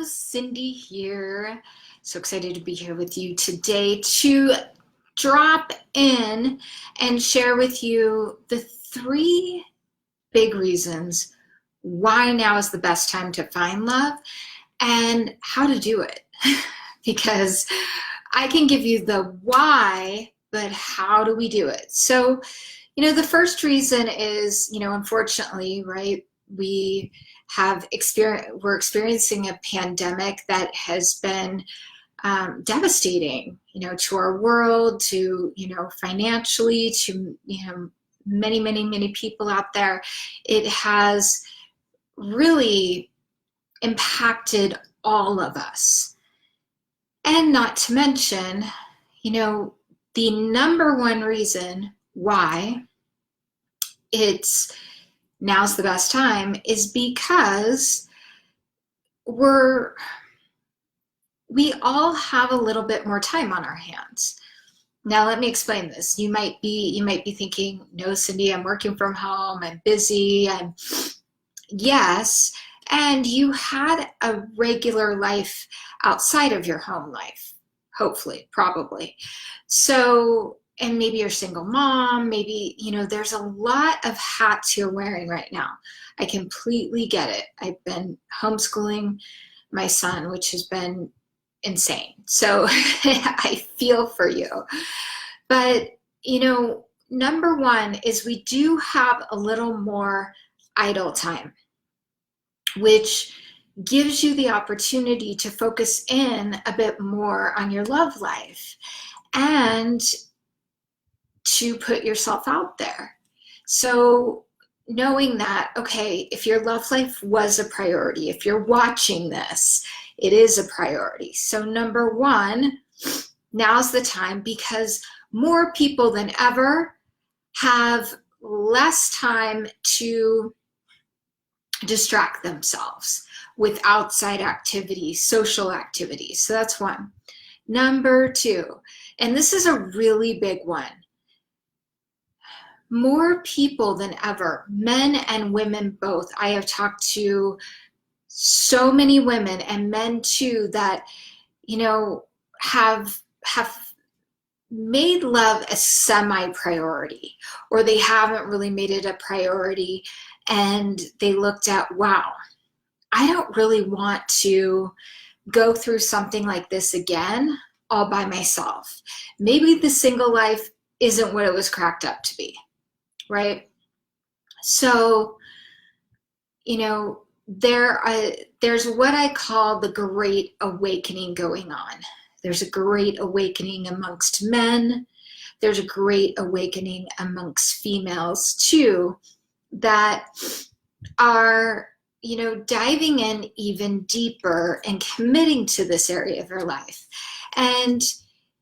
Cyndi here. So excited to be here with you today to drop in and share with you the 3 big reasons why now is the best time to find love and how to do it. Because I can give you the why, but how do we do it? So, the first reason is, unfortunately, right, we're experiencing a pandemic that has been devastating, to our world, to, financially, to, many, many, many people out there. It has really impacted all of us. And not to mention, the number one reason why now's the best time is because we all have a little bit more time on our hands. Now let me explain this. You might be thinking, no, Cyndi, I'm working from home, I'm busy, yes, and you had a regular life outside of your home life, hopefully, probably. So, and maybe you're a single mom, maybe, there's a lot of hats you're wearing right now. I completely get it. I've been homeschooling my son, which has been insane. So I feel for you. But, number one is we do have a little more idle time, which gives you the opportunity to focus in a bit more on your love life and to put yourself out there. So knowing that, okay, if your love life was a priority, if you're watching this, it is a priority. So number one, now's the time, because more people than ever have less time to distract themselves with outside activities, social activities. So that's one. Number two, and this is a really big one, more people than ever, men and women both. I have talked to so many women and men too that, have made love a semi-priority, or they haven't really made it a priority, and they looked at, wow, I don't really want to go through something like this again all by myself. Maybe the single life isn't what it was cracked up to be, right? So, there's what I call the Great Awakening going on. There's a Great Awakening amongst men. There's a Great Awakening amongst females too, that are, diving in even deeper and committing to this area of your life. And,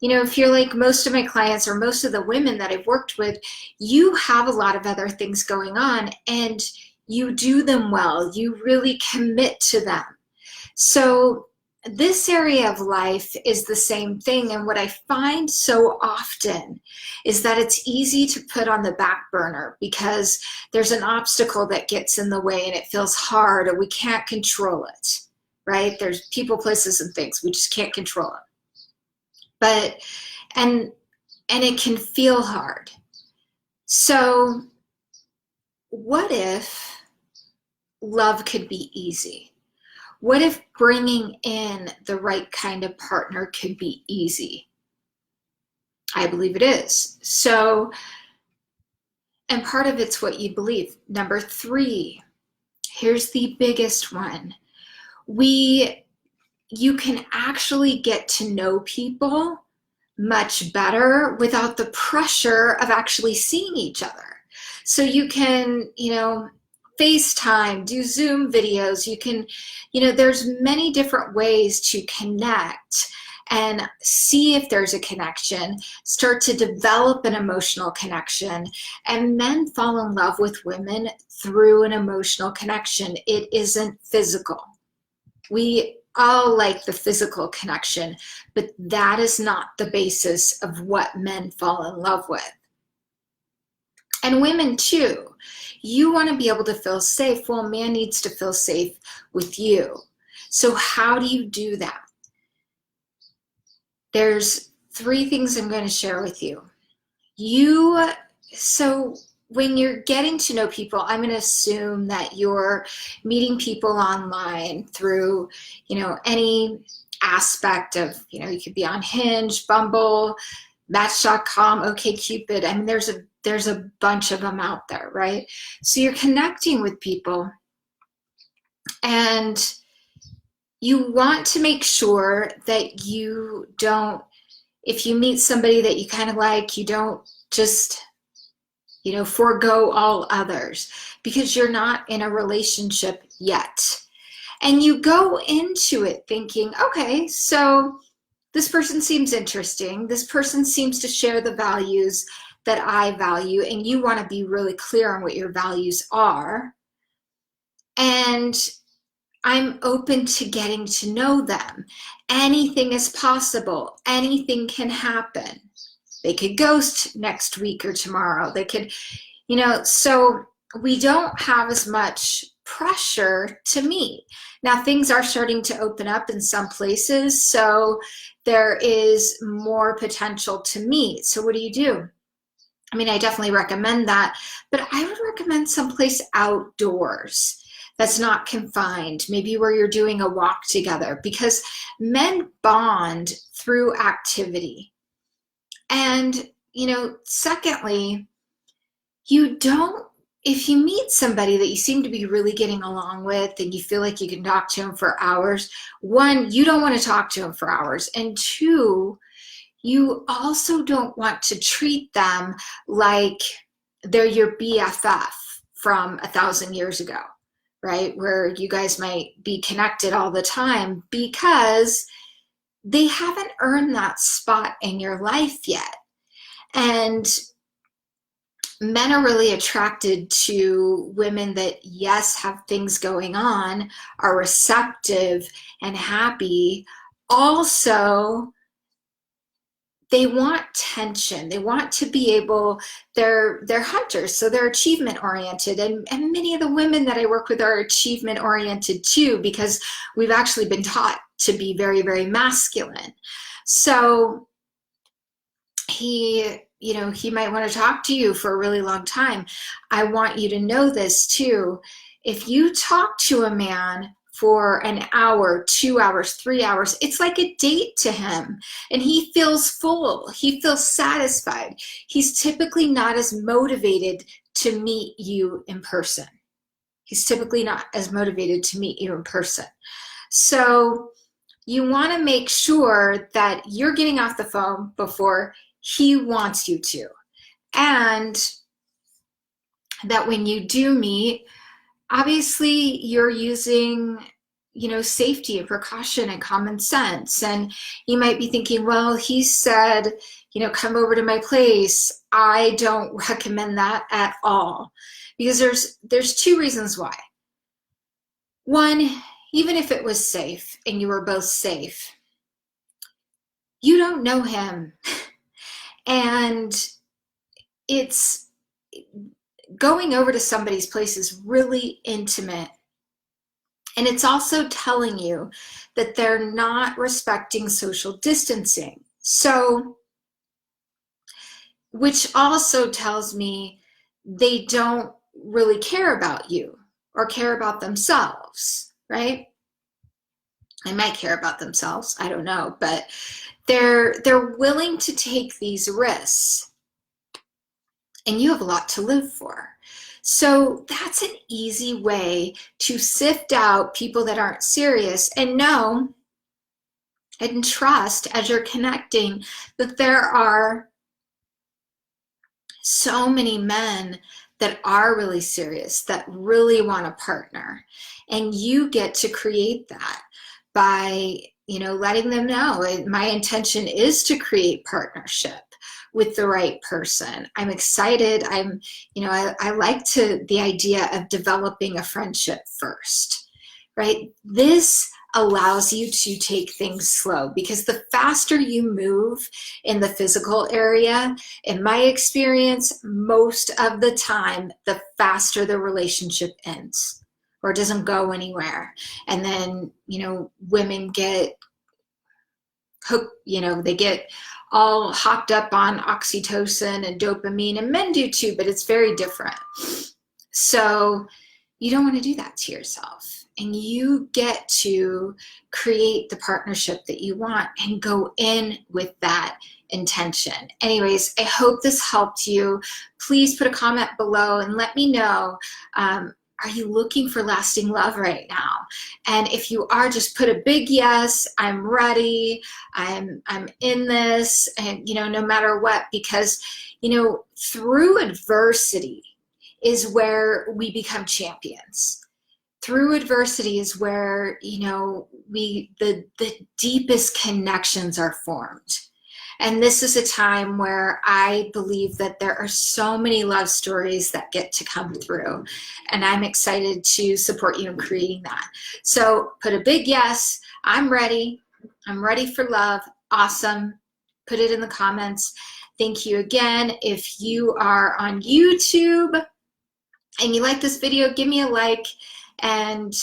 if you're like most of my clients or most of the women that I've worked with, you have a lot of other things going on and you do them well. You really commit to them. So this area of life is the same thing. And what I find so often is that it's easy to put on the back burner because there's an obstacle that gets in the way and it feels hard, or we can't control it, right? There's people, places, and things. We just can't control it. But, and it can feel hard. So what if love could be easy? What if bringing in the right kind of partner could be easy? I believe it is. So, and part of it's what you believe. Number 3, here's the biggest one. You can actually get to know people much better without the pressure of actually seeing each other. So you can, FaceTime, do Zoom videos. You can, there's many different ways to connect and see if there's a connection, start to develop an emotional connection, and men fall in love with women through an emotional connection. It isn't physical. We all like the physical connection, but that is not the basis of what men fall in love with. And women too. You want to be able to feel safe. Well, a man needs to feel safe with you. So how do you do that? There's 3 things I'm going to share with you. So when you're getting to know people, I'm going to assume that you're meeting people online through, any aspect of, you could be on Hinge, Bumble, Match.com, OkCupid. I mean, there's a bunch of them out there, right? So you're connecting with people, and you want to make sure that you don't, if you meet somebody that you kind of like, you don't just, forego all others, because you're not in a relationship yet. And you go into it thinking, okay, so this person seems interesting. This person seems to share the values that I value, and you want to be really clear on what your values are. And I'm open to getting to know them. Anything is possible. Anything can happen. They could ghost next week or tomorrow. They could, so we don't have as much pressure to meet. Now, things are starting to open up in some places, so there is more potential to meet. So what do? I mean, I definitely recommend that, but I would recommend someplace outdoors that's not confined, maybe where you're doing a walk together, because men bond through activity. And, secondly, if you meet somebody that you seem to be really getting along with and you feel like you can talk to them for hours, 1, you don't want to talk to them for hours. And 2, you also don't want to treat them like they're your BFF from 1,000 years ago, right? Where you guys might be connected all the time, because they haven't earned that spot in your life yet. And men are really attracted to women that, yes, have things going on, are receptive and happy. Also, they want tension. They want to be able, they're hunters, so they're achievement oriented. And many of the women that I work with are achievement oriented too, because we've actually been taught to be very, very masculine. So he might want to talk to you for a really long time. I want you to know this too. If you talk to a man for an hour, 2 hours, 3 hours, it's like a date to him, and he feels full. He feels satisfied. He's typically not as motivated to meet you in person. He's typically not as motivated to meet you in person. So you want to make sure that you're getting off the phone before he wants you to, and that when you do meet, obviously you're using, safety and precaution and common sense. And you might be thinking, well, he said, come over to my place. I don't recommend that at all, because there's 2 reasons why. 1, even if it was safe and you were both safe, you don't know him. And it's going over to somebody's place is really intimate. And it's also telling you that they're not respecting social distancing. So, which also tells me they don't really care about you or care about themselves, right? They might care about themselves, I don't know, but they're willing to take these risks. And you have a lot to live for. So that's an easy way to sift out people that aren't serious, and know and trust, as you're connecting, that there are so many men that are really serious, that really want a partner. And you get to create that by, letting them know, my intention is to create partnership with the right person. I'm excited. I like the idea of developing a friendship first, right? This allows you to take things slow, because the faster you move in the physical area, in my experience, most of the time, the faster the relationship ends, or it doesn't go anywhere. And then, you know, women get hooked, you know, they get all hopped up on oxytocin and dopamine, and men do too, but it's very different. So you don't want to do that to yourself. And you get to create the partnership that you want and go in with that intention. Anyways, I hope this helped you. Please put a comment below and let me know, are you looking for lasting love right now? And if you are, just put a big yes, I'm ready, I'm in this, and you know, no matter what, because you know, through adversity is where we become champions. Through adversity is where, you know, the deepest connections are formed. And this is a time where I believe that there are so many love stories that get to come through. And I'm excited to support you in creating that. So put a big yes, I'm ready. I'm ready for love. Awesome. Put it in the comments. Thank you again. If you are on YouTube and you like this video, give me a like and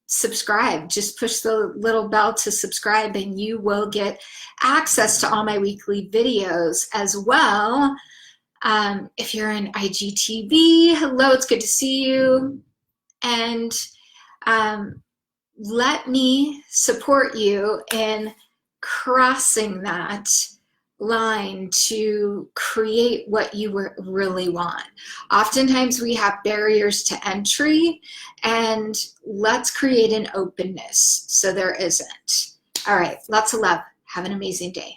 subscribe. Just push the little bell to subscribe and you will get access to all my weekly videos as well. If you're in IGTV, hello, it's good to see you. And let me support you in crossing that line to create what you really want. Oftentimes we have barriers to entry, and let's create an openness so there isn't. All right, lots of love. Have an amazing day.